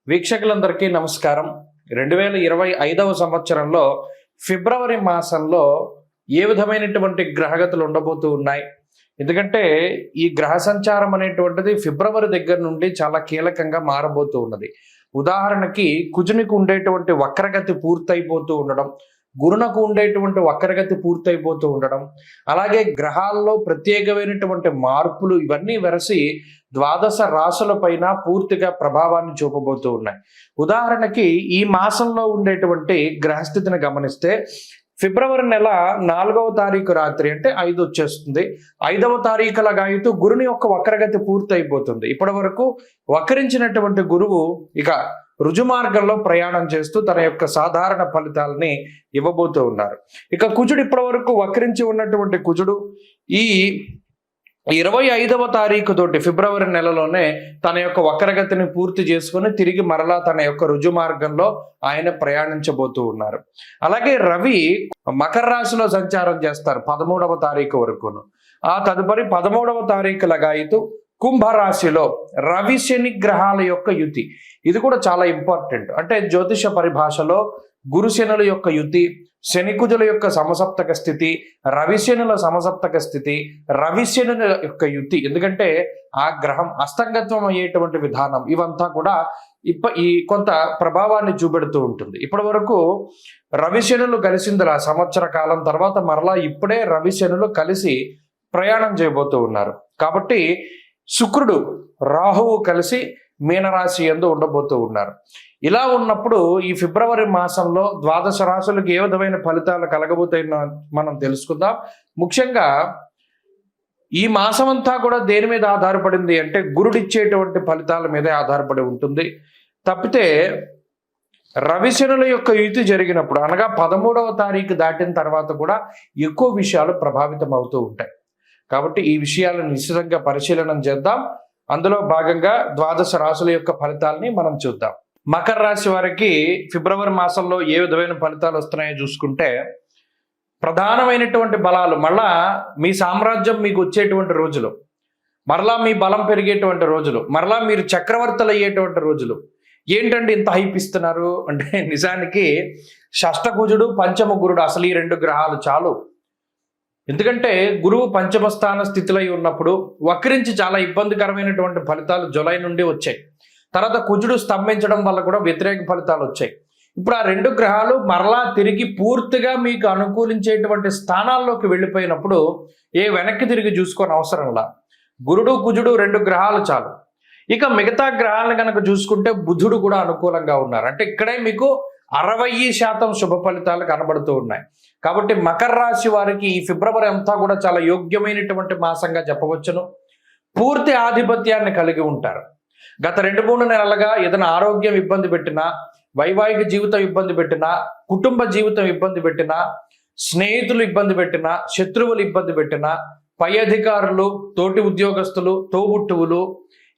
వీక్షకులందరికీ నమస్కారం. 2025వ సంవత్సరంలో ఫిబ్రవరి మాసంలో ఏ విధమైనటువంటి గ్రహగతులు ఉండబోతూ ఉన్నాయి? ఎందుకంటే ఈ గ్రహ సంచారం అనేటువంటిది ఫిబ్రవరి దగ్గర నుండి చాలా కీలకంగా మారబోతూ ఉన్నది. ఉదాహరణకి కుజునికి ఉండేటువంటి వక్రగతి పూర్తయిపోతూ ఉండడం, గురునకు ఉండేటువంటి వక్రగతి పూర్తయిపోతూ ఉండడం, అలాగే గ్రహాల్లో ప్రత్యేకమైనటువంటి మార్పులు ఇవన్నీ వెరసి ద్వాదశ రాశుల పైన పూర్తిగా ప్రభావాన్ని చూపబోతూ ఉన్నాయి. ఉదాహరణకి ఈ మాసంలో ఉండేటువంటి గ్రహస్థితిని గమనిస్తే ఫిబ్రవరి నెల 4వ తారీఖు రాత్రి అంటే 5 వచ్చేస్తుంది. 5వ తారీఖుల గాయతూ గురుని యొక్క వక్రగతి పూర్తయిపోతుంది. ఇప్పటి వరకు వక్రించినటువంటి గురువు ఇక రుజుమార్గంలో ప్రయాణం చేస్తూ తన యొక్క సాధారణ ఫలితాలని ఇవ్వబోతూ ఉన్నారు. ఇక కుజుడు ఇప్పటి వరకు వక్రించి ఉన్నటువంటి కుజుడు ఈ 25వ తారీఖు తోటి ఫిబ్రవరి నెలలోనే తన యొక్క వక్రగతిని పూర్తి చేసుకుని తిరిగి మరలా తన యొక్క రుజు మార్గంలో ఆయన ప్రయాణించబోతూ ఉన్నారు. అలాగే రవి మకర రాశిలో సంచారం చేస్తారు 13వ తారీఖు వరకును. ఆ తదుపరి 13వ తారీఖు లగాయితూ కుంభరాశిలో రవి శని గ్రహాల యొక్క యుతి. ఇది కూడా చాలా ఇంపార్టెంట్. అంటే జ్యోతిష పరిభాషలో గురుశనుల యొక్క యుతి, శనికుజుల యొక్క సమసప్తక స్థితి, రవిశనుల సమసప్తక స్థితి, రవిశనుల యొక్క యుతి. ఎందుకంటే ఆ గ్రహం అస్తంగత్వం అయ్యేటువంటి విధానం ఇవంతా కూడా ఈ కొంత ప్రభావాన్ని చూపెడుతూ ఉంటుంది. ఇప్పటి వరకు రవిశనులు కలిసింది సంవత్సర కాలం తర్వాత మరలా ఇప్పుడే రవిశనులు కలిసి ప్రయాణం చేయబోతూ ఉన్నారు. కాబట్టి శుక్రుడు రాహువు కలిసి మీనరాశి యందు ఉండబోతూ ఉన్నారు. ఇలా ఉన్నప్పుడు ఈ ఫిబ్రవరి మాసంలో ద్వాదశ రాశులకు ఏ విధమైన ఫలితాలు కలగబోతాయో మనం తెలుసుకుందాం. ముఖ్యంగా ఈ మాసం అంతా కూడా దేని మీద ఆధారపడింది అంటే గురుడిచ్చేటువంటి ఫలితాల మీదే ఆధారపడి ఉంటుంది. తప్పితే రవిశనుల యొక్క యుతి జరిగినప్పుడు అనగా 13వ తారీఖు దాటిన తర్వాత కూడా ఎక్కువ విషయాలు ప్రభావితం అవుతూ ఉంటాయి. కాబట్టి ఈ విషయాలను నిశ్చితంగా పరిశీలన చేద్దాం. అందులో భాగంగా ద్వాదశ రాశుల యొక్క ఫలితాలని మనం చూద్దాం. మకర రాశి వారికి ఫిబ్రవరి మాసంలో ఏ విధమైన ఫలితాలు వస్తున్నాయో చూసుకుంటే ప్రధానమైనటువంటి బలాలు మళ్ళా మీ సామ్రాజ్యం మీకు వచ్చేటువంటి రోజులు, మరలా మీ బలం పెరిగేటువంటి రోజులు, మరలా మీరు చక్రవర్తులు అయ్యేటువంటి రోజులు. ఏంటండి ఇంత హైప్ ఇస్తున్నారు అంటే నిజానికి షష్టకుజుడు పంచమ గురుడు అసలు ఈ 2 గ్రహాలు చాలు. ఎందుకంటే గురువు పంచమ స్థాన స్థితిలో ఉన్నప్పుడు వక్రించి చాలా ఇబ్బందికరమైనటువంటి ఫలితాలు జూలై నుండి వచ్చాయి. తర్వాత కుజుడు స్తంభించడం వల్ల కూడా వ్యతిరేక ఫలితాలు వచ్చాయి. ఇప్పుడు ఆ 2 గ్రహాలు మరలా తిరిగి పూర్తిగా మీకు అనుకూలించేటువంటి స్థానాల్లోకి వెళ్ళిపోయినప్పుడు వెనక్కి తిరిగి చూసుకొని అవసరంలా. గురుడు కుజుడు 2 గ్రహాలు చాలు. ఇక మిగతా గ్రహాలను కనుక చూసుకుంటే బుధుడు కూడా అనుకూలంగా ఉన్నారు. అంటే ఇక్కడే మీకు 60% శుభ ఫలితాలు కనబడుతూ ఉన్నాయి. కాబట్టి మకర రాశి వారికి ఈ ఫిబ్రవరి అంతా కూడా చాలా యోగ్యమైనటువంటి మాసంగా చెప్పవచ్చును. పూర్తి ఆధిపత్యాన్ని కలిగి ఉంటారు. గత 2-3 నెలలుగా ఏదైనా ఆరోగ్యం ఇబ్బంది పెట్టినా, వైవాహిక జీవితం ఇబ్బంది పెట్టినా, కుటుంబ జీవితం ఇబ్బంది పెట్టినా, స్నేహితులు ఇబ్బంది పెట్టినా, శత్రువులు ఇబ్బంది పెట్టినా, పై అధికారులు, తోటి ఉద్యోగస్తులు, తోబుట్టువులు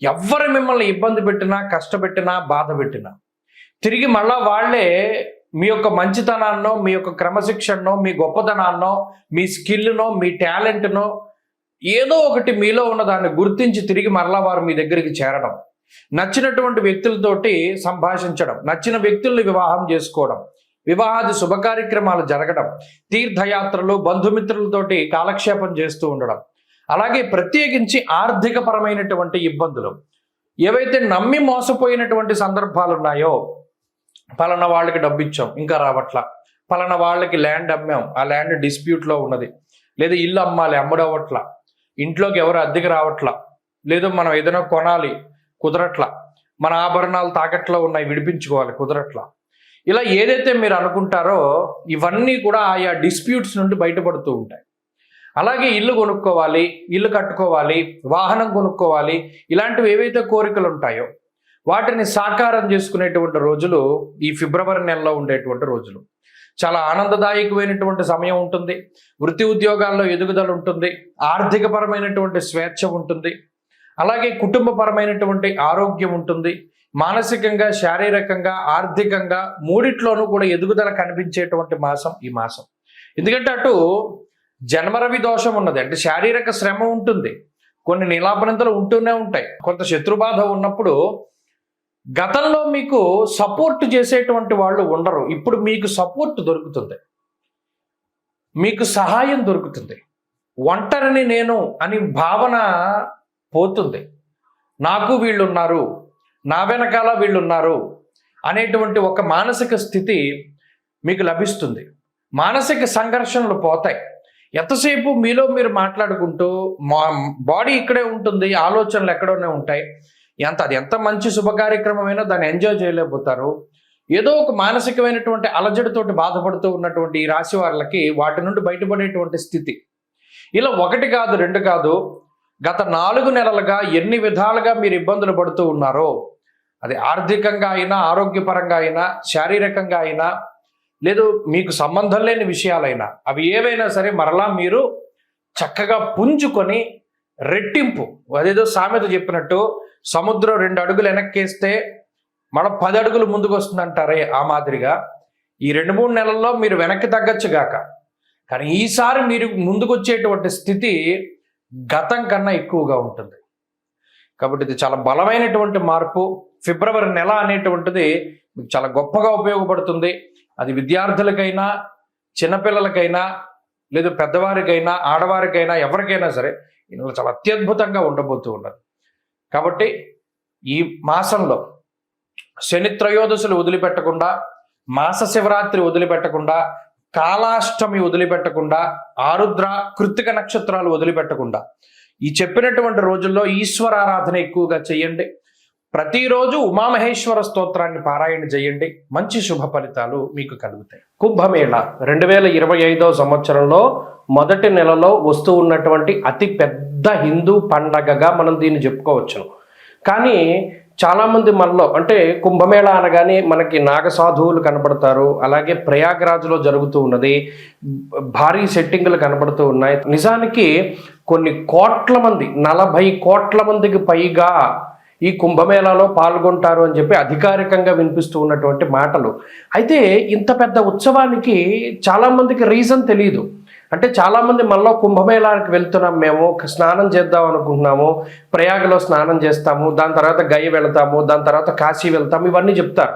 ఎవ్వరు మిమ్మల్ని ఇబ్బంది పెట్టినా, కష్టపెట్టినా, బాధ పెట్టినా తిరిగి మళ్ళా వాళ్లే మీ యొక్క మంచితనాన్నో, మీ యొక్క క్రమశిక్షణనో, మీ గొప్పతనాన్నో, మీ స్కిల్నో, మీ టాలెంట్నో ఏదో ఒకటి మీలో ఉన్న దాన్ని గుర్తించి తిరిగి మరలా వారు మీ దగ్గరికి చేరడం, నచ్చినటువంటి వ్యక్తులతోటి సంభాషించడం, నచ్చిన వ్యక్తుల్ని వివాహం చేసుకోవడం, వివాహాది శుభ కార్యక్రమాలు జరగడం, తీర్థయాత్రలు, బంధుమిత్రులతోటి కాలక్షేపం చేస్తూ ఉండడం, అలాగే ప్రత్యేకించి ఆర్థిక పరమైనటువంటి ఇబ్బందులు ఏవైతే నమ్మి మోసపోయినటువంటి సందర్భాలు ఉన్నాయో, పలానా వాళ్ళకి డబ్బు ఇచ్చాం ఇంకా రావట్లా, పలానా వాళ్ళకి ల్యాండ్ అమ్మాం ఆ ల్యాండ్ డిస్ప్యూట్లో ఉన్నది, లేదా ఇల్లు అమ్మాలి అమ్ముడవట్లా, ఇంట్లోకి ఎవరు అద్దెకి రావట్లా, లేదా మనం ఏదైనా కొనాలి కుదరట్లా, మన ఆభరణాలు తాకట్లో ఉన్నాయి విడిపించుకోవాలి కుదరట్లా, ఇలా ఏదైతే మీరు అనుకుంటారో ఇవన్నీ కూడా ఆయా డిస్ప్యూట్స్ నుండి బయటపడుతూ ఉంటాయి. అలాగే ఇల్లు కొనుక్కోవాలి, ఇల్లు కట్టుకోవాలి, వాహనం కొనుక్కోవాలి, ఇలాంటివి ఏవైతే కోరికలు ఉంటాయో వాటిని సాకారం చేసుకునేటువంటి రోజులు ఈ ఫిబ్రవరి నెలలో ఉండేటువంటి రోజులు. చాలా ఆనందదాయకమైనటువంటి సమయం ఉంటుంది. వృత్తి ఉద్యోగాల్లో ఎదుగుదల ఉంటుంది, ఆర్థికపరమైనటువంటి స్వేచ్ఛ ఉంటుంది, అలాగే కుటుంబపరమైనటువంటి ఆరోగ్యం ఉంటుంది, మానసికంగా, శారీరకంగా, ఆర్థికంగా మూడిట్లోనూ కూడా ఎదుగుదల కనిపించేటువంటి మాసం ఈ మాసం. ఎందుకంటే అటు జన్మరవి దోషం ఉన్నది, అంటే శారీరక శ్రమ ఉంటుంది, కొన్ని నీలాపనంతలు ఉంటూనే ఉంటాయి. కొంత శత్రుబాధ ఉన్నప్పుడు గతంలో మీకు సపోర్ట్ చేసేటువంటి వాళ్ళు ఉండరు, ఇప్పుడు మీకు సపోర్ట్ దొరుకుతుంది, మీకు సహాయం దొరుకుతుంది. ఒంటరిని నేను అని భావన పోతుంది. నాకు వీళ్ళున్నారు, నా వెనకాల వీళ్ళున్నారు అనేటువంటి ఒక మానసిక స్థితి మీకు లభిస్తుంది. మానసిక సంఘర్షణలు పోతాయి. ఎంతసేపు మీలో మీరు మాట్లాడుకుంటూ బాడీ ఇక్కడే ఉంటుంది, ఆలోచనలు ఎక్కడోనే ఉంటాయి. అది ఎంత మంచి శుభ కార్యక్రమమైనా దాన్ని ఎంజాయ్ చేయలేకపోతారు. ఏదో ఒక మానసికమైనటువంటి అలజడితోటి బాధపడుతూ ఉన్నటువంటి ఈ రాశి వాళ్ళకి వాటి నుండి బయటపడేటువంటి స్థితి. ఇలా ఒకటి కాదు, రెండు కాదు, గత 4 నెలలుగా ఎన్ని విధాలుగా మీరు ఇబ్బందులు పడుతూ ఉన్నారో, అది ఆర్థికంగా అయినా, ఆరోగ్యపరంగా అయినా, శారీరకంగా అయినా, లేదు మీకు సంబంధం లేని విషయాలైనా, అవి ఏవైనా సరే మరలా మీరు చక్కగా పుంజుకొని రెట్టింపు, అదేదో సామెత చెప్పినట్టు సముద్రం 2 అడుగులు వెనక్కేస్తే మన 10 అడుగులు ముందుకు వస్తుందంటారే, ఆ మాదిరిగా ఈ 2-3 నెలల్లో మీరు వెనక్కి తగ్గచ్చుగాక, కానీ ఈసారి మీరు ముందుకు వచ్చేటువంటి స్థితి గతం కన్నా ఎక్కువగా ఉంటుంది. కాబట్టి ఇది చాలా బలమైనటువంటి మార్పు. ఫిబ్రవరి నెల అనేటువంటిది మీకు చాలా గొప్పగా ఉపయోగపడుతుంది. అది విద్యార్థులకైనా, చిన్నపిల్లలకైనా, లేదు పెద్దవారికైనా, ఆడవారికైనా, ఎవరికైనా సరే ఇందులో చాలా అత్యద్భుతంగా ఉండబోతూ ఉన్నది. కాబట్టి ఈ మాసంలో శని త్రయోదశులు వదిలిపెట్టకుండా, మాస శివరాత్రి వదిలిపెట్టకుండా, కాలాష్టమి వదిలిపెట్టకుండా, ఆరుద్ర కృత్తిక నక్షత్రాలు వదిలిపెట్టకుండా ఈ చెప్పినటువంటి రోజుల్లో ఈశ్వరారాధన ఎక్కువగా చేయండి. ప్రతిరోజు ఉమామహేశ్వర స్తోత్రాన్ని పారాయణ చేయండి. మంచి శుభ ఫలితాలు మీకు కలుగుతాయి. కుంభమేళ 2025 సంవత్సరంలో మొదటి నెలలో వస్తూ ఉన్నటువంటి అతి పెద్ద హిందూ పండగగా మనం దీన్ని చెప్పుకోవచ్చును. కానీ చాలామంది మనలో, అంటే కుంభమేళ అనగానే మనకి నాగసాధువులు కనపడతారు, అలాగే ప్రయాగ్రాజ్లో జరుగుతూ ఉన్నది, భారీ సెట్టింగులు కనపడుతూ ఉన్నాయి. నిజానికి కొన్ని కోట్ల మంది, 40 కోట్ల మందికి పైగా ఈ కుంభమేళాలో పాల్గొంటారు అని చెప్పి అధికారికంగా వినిపిస్తూ ఉన్నటువంటి మాటలు. అయితే ఇంత పెద్ద ఉత్సవానికి చాలామందికి రీజన్ తెలియదు. అంటే చాలామంది మనలో కుంభమేళానికి వెళ్తున్నాం, మేము స్నానం చేద్దాం అనుకుంటున్నాము, ప్రయాగలో స్నానం చేస్తాము, దాని తర్వాత గయ వెళ్తాము, దాని తర్వాత కాశీ వెళ్తాము, ఇవన్నీ చెప్తారు.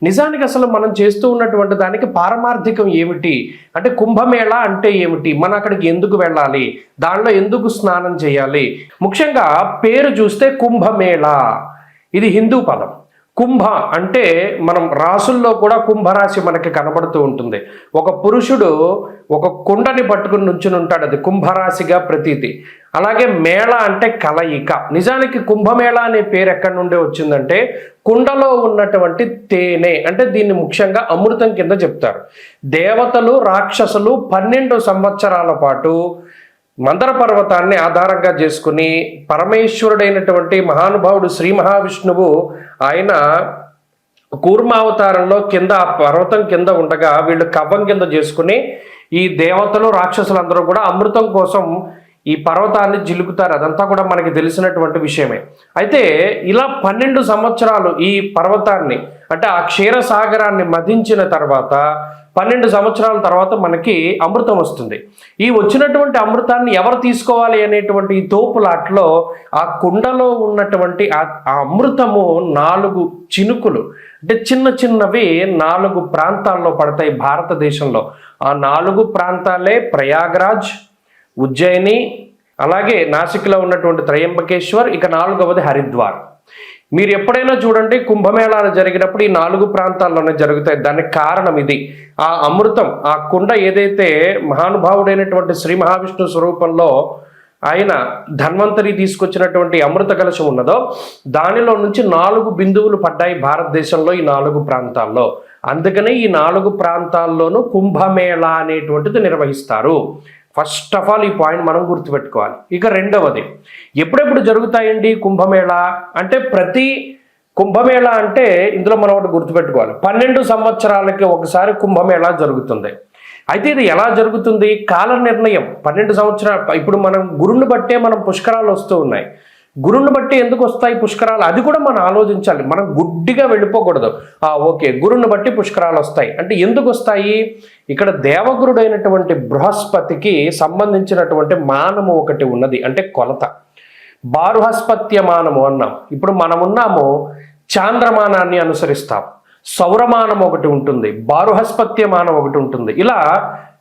నిజానికి అసలు మనం చేస్తూ ఉన్నటువంటి దానికి పారమార్థికం ఏమిటి, అంటే కుంభమేళ అంటే ఏమిటి, మనం అక్కడికి ఎందుకు వెళ్ళాలి, దానిలో ఎందుకు స్నానం చేయాలి. ముఖ్యంగా పేరు చూస్తే కుంభమేళ, ఇది హిందూ పదం. కుంభ అంటే మనం రాసుల్లో కూడా కుంభరాశి మనకి కనబడుతూ ఉంటుంది. ఒక పురుషుడు ఒక కుండని పట్టుకుని నుంచుని ఉంటాడు, అది కుంభరాశిగా ప్రతీతి. అలాగే మేళ అంటే కలయిక. నిజానికి కుంభమేళ అనే పేరు ఎక్కడి నుండి వచ్చిందంటే కుండలో ఉన్నటువంటి తేనె, అంటే దీన్ని ముఖ్యంగా అమృతం కింద చెప్తారు. దేవతలు, రాక్షసులు 12 సంవత్సరాల పాటు మందర పర్వతాన్ని ఆధారంగా చేసుకుని పరమేశ్వరుడైనటువంటి మహానుభావుడు శ్రీ మహావిష్ణువు ఆయన కూర్మావతారంలో కింద పర్వతం కింద ఉండగా వీళ్ళు కవ్వం కింద చేసుకుని ఈ దేవతలు, రాక్షసులందరూ కూడా అమృతం కోసం ఈ పర్వతాన్ని జిలుకుతారు. అదంతా కూడా మనకి తెలిసినటువంటి విషయమే. అయితే ఇలా 12 సంవత్సరాలు ఈ పర్వతాన్ని, అంటే ఆ క్షీరసాగరాన్ని మధించిన తర్వాత 12 సంవత్సరాల తర్వాత మనకి అమృతం వస్తుంది. ఈ వచ్చినటువంటి అమృతాన్ని ఎవరు తీసుకోవాలి అనేటువంటి ఈ తోపులాట్లో ఆ కుండలో ఉన్నటువంటి ఆ అమృతము 4 చినుకులు, అంటే చిన్న చిన్నవి 4 ప్రాంతాల్లో పడతాయి భారతదేశంలో. ఆ 4 ప్రాంతాలే ప్రయాగ్రాజ్, ఉజ్జయిని, అలాగే నాసిక్లో ఉన్నటువంటి త్రయంబకేశ్వర్, ఇక 4వది హరిద్వార్. మీరు ఎప్పుడైనా చూడండి కుంభమేళాలు జరిగినప్పుడు ఈ 4 ప్రాంతాల్లోనే జరుగుతాయి. దానికి కారణం ఇది. ఆ అమృతం, ఆ కుండ ఏదైతే మహానుభావుడైనటువంటి శ్రీ మహావిష్ణు స్వరూపంలో ఆయన ధన్వంతరి తీసుకొచ్చినటువంటి అమృత కలశం ఉన్నదో దానిలో నుంచి 4 బిందువులు పడ్డాయి భారతదేశంలో ఈ 4 ప్రాంతాల్లో. అందుకనే ఈ 4 ప్రాంతాల్లోనూ కుంభమేళ అనేటువంటిది నిర్వహిస్తారు. ఫస్ట్ ఆఫ్ ఆల్ ఈ పాయింట్ మనం గుర్తుపెట్టుకోవాలి. ఇక రెండవది, ఎప్పుడెప్పుడు జరుగుతాయండి కుంభమేళ అంటే, ప్రతి కుంభమేళ అంటే ఇందులో మనం ఒకటి గుర్తుపెట్టుకోవాలి, 12 సంవత్సరాలకి ఒకసారి కుంభమేళ జరుగుతుంది. అయితే ఇది ఎలా జరుగుతుంది, కాల నిర్ణయం 12 సంవత్సరాలు. ఇప్పుడు మనం గురుని బట్టే మనం పుష్కరాలు వస్తూ ఉన్నాయి. గురుని బట్టి ఎందుకు వస్తాయి పుష్కరాలు, అది కూడా మనం ఆలోచించాలి. మనం గుడ్డిగా వెళ్ళిపోకూడదు. ఓకే, గురుని బట్టి పుష్కరాలు వస్తాయి అంటే ఎందుకు వస్తాయి, ఇక్కడ దేవగురుడైనటువంటి బృహస్పతికి సంబంధించినటువంటి మానము ఒకటి ఉన్నది, అంటే కొలత. బారుహస్పత్య మానము అన్నాం. ఇప్పుడు మనం ఉన్నాము చాంద్రమానాన్ని అనుసరిస్తాం, సౌరమానం ఒకటి ఉంటుంది, బారుహస్పత్యమానం ఒకటి ఉంటుంది. ఇలా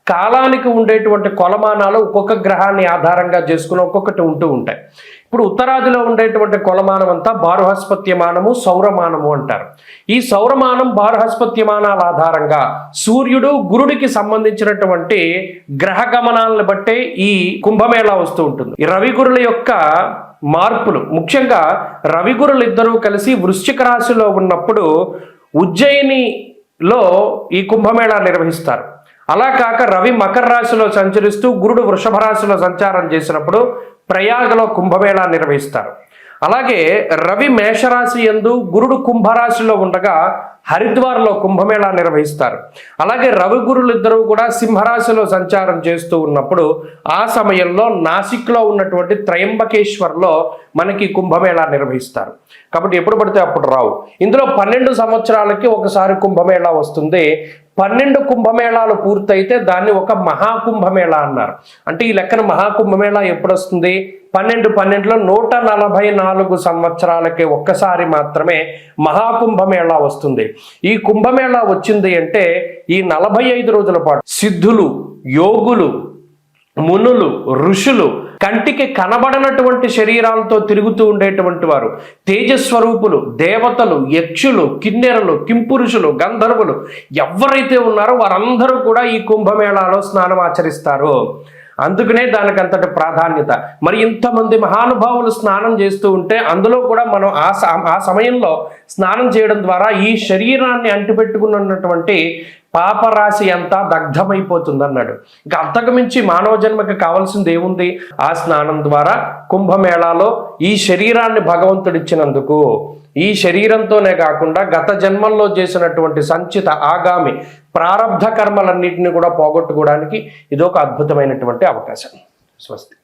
కాలానికి ఉండేటువంటి కొలమానాలు ఒక్కొక్క గ్రహాన్ని ఆధారంగా చేసుకుని ఒక్కొక్కటి ఉంటూ ఉంటాయి. ఇప్పుడు ఉత్తరాదిలో ఉండేటువంటి కొలమానం అంతా బారుహస్పత్యమానము, సౌరమానము అంటారు. ఈ సౌరమానం, బారుహస్పత్యమానాల ఆధారంగా సూర్యుడు, గురుడికి సంబంధించినటువంటి గ్రహ గమనాలను బట్టే ఈ కుంభమేళా వస్తూ ఉంటుంది. ఈ రవిగురుల యొక్క మార్పులు, ముఖ్యంగా రవిగురులు ఇద్దరూ కలిసి వృశ్చిక రాశిలో ఉన్నప్పుడు ఉజ్జయినిలో ఈ కుంభమేళా నిర్వహిస్తారు. అలా కాక రవి మకర రాశిలో సంచరిస్తూ గురుడు వృషభ రాశిలో సంచారం చేసినప్పుడు ప్రయాగలో కుంభమేళా నిర్వహిస్తారు. అలాగే రవి మేషరాశి యందు, గురుడు కుంభరాశిలో ఉండగా హరిద్వార్లో కుంభమేళా నిర్వహిస్తారు. అలాగే రవి గురులు ఇద్దరూ కూడా సింహరాశిలో సంచారం చేస్తూ ఉన్నప్పుడు ఆ సమయంలో నాసిక్లో ఉన్నటువంటి త్రయంబకేశ్వర్లో మనకి కుంభమేళా నిర్వహిస్తారు. కాబట్టి ఎప్పుడు పడితే అప్పుడు రావు. ఇందులో 12 సంవత్సరాలకి ఒకసారి కుంభమేళా వస్తుంది. 12 కుంభమేళాలు పూర్తయితే దాన్ని ఒక మహాకుంభమేళా అన్నారు. అంటే ఈ లెక్కన మహాకుంభమేళా ఎప్పుడు వస్తుంది? 12లో 144 సంవత్సరాలకి ఒక్కసారి మాత్రమే మహాకుంభమేళా వస్తుంది. ఈ కుంభమేళా వచ్చింది అంటే ఈ 45 రోజుల పాటు సిద్ధులు, యోగులు, మునులు, ఋషులు, కంటికి కనబడనటువంటి శరీరాలతో తిరుగుతూ ఉండేటువంటి వారు, తేజస్వరూపులు, దేవతలు, యక్షులు, కిన్నెరలు, కింపురుషులు, గంధర్వులు ఎవరైతే ఉన్నారో వారందరూ కూడా ఈ కుంభమేళాలో స్నానం ఆచరిస్తారు. అందుకనే దానికి అంతటి ప్రాధాన్యత. మరి ఇంతమంది మహానుభావులు స్నానం చేస్తూ ఉంటే అందులో కూడా మనం ఆ సమయంలో స్నానం చేయడం ద్వారా ఈ శరీరాన్ని అంటిపెట్టుకున్నటువంటి పాపరాశి అంతా దగ్ధమైపోతుంది అన్నాడు. ఇంకా అంతకు మించి మానవ జన్మకి కావాల్సింది ఏముంది? ఆ స్నానం ద్వారా కుంభమేళాలో ఈ శరీరాన్ని భగవంతుడిచ్చినందుకు, ఈ శరీరంతోనే కాకుండా గత జన్మల్లో చేసినటువంటి సంచిత ఆగామి ప్రారబ్ధ కర్మలన్నింటినీ కూడా పోగొట్టుకోవడానికి ఇదొక అద్భుతమైనటువంటి అవకాశం. స్వస్తి.